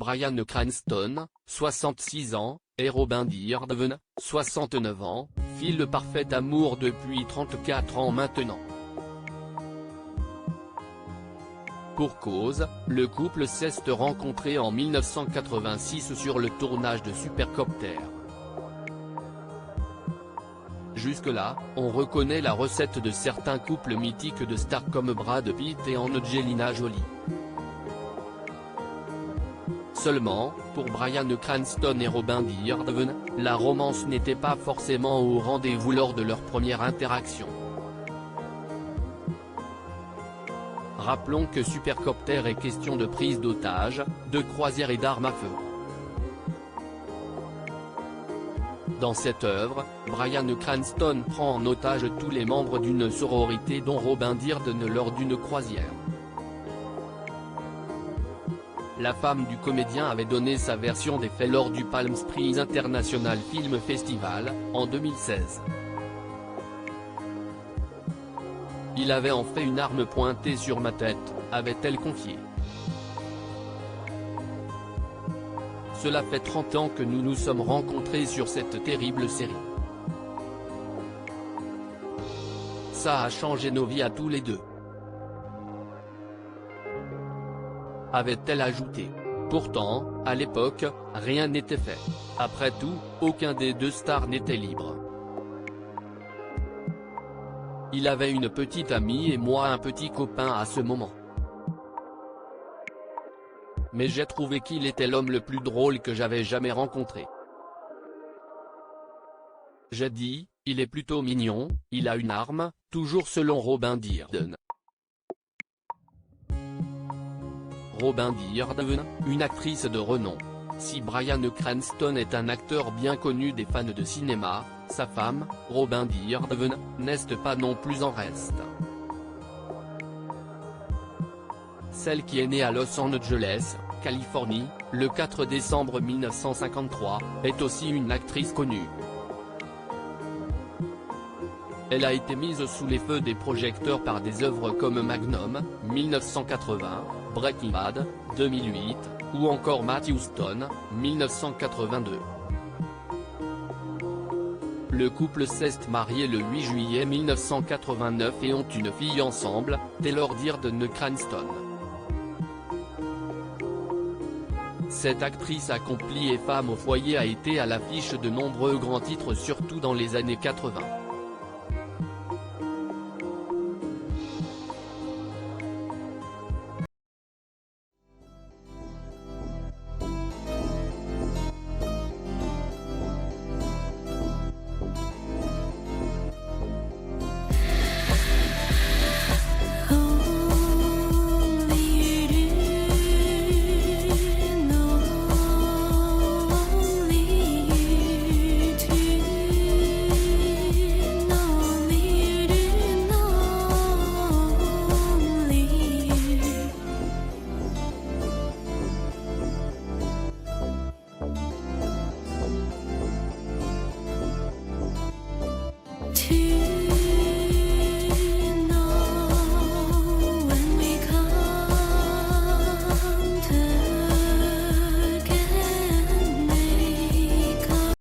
Bryan Cranston, 66 ans, et Robin Dearden, 69 ans, file le parfait amour depuis 34 ans maintenant. Pour cause, le couple s'est rencontré en 1986 sur le tournage de Supercopter. Jusque-là, on reconnaît la recette de certains couples mythiques de stars comme Brad Pitt et Angelina Jolie. Seulement, pour Bryan Cranston et Robin Dearden, la romance n'était pas forcément au rendez-vous lors de leur première interaction. Rappelons que Supercopter est question de prise d'otages, de croisière et d'armes à feu. Dans cette œuvre, Bryan Cranston prend en otage tous les membres d'une sororité dont Robin Dearden lors d'une croisière. La femme du comédien avait donné sa version des faits lors du Palm Springs International Film Festival, en 2016. Il avait en fait une arme pointée sur ma tête, avait-elle confié. Cela fait 30 ans que nous nous sommes rencontrés sur cette terrible série. Ça a changé nos vies à tous les deux. Avait-elle ajouté. Pourtant, à l'époque, rien n'était fait. Après tout, aucun des deux stars n'était libre. Il avait une petite amie et moi un petit copain à ce moment. Mais j'ai trouvé qu'il était l'homme le plus drôle que j'avais jamais rencontré. J'ai dit, il est plutôt mignon, il a une arme, toujours selon Robin Dearden. Robin Dearden, une actrice de renom. Si Bryan Cranston est un acteur bien connu des fans de cinéma, sa femme, Robin Dearden, n'est pas non plus en reste. Celle qui est née à Los Angeles, Californie, le 4 décembre 1953, est aussi une actrice connue. Elle a été mise sous les feux des projecteurs par des œuvres comme Magnum, 1980, Breaking Bad, 2008, ou encore Matthew Stone, 1982. Le couple s'est marié le 8 juillet 1989 et ont une fille ensemble, Taylor Dearden Cranston. Cette actrice accomplie et femme au foyer a été à l'affiche de nombreux grands titres surtout dans les années 80.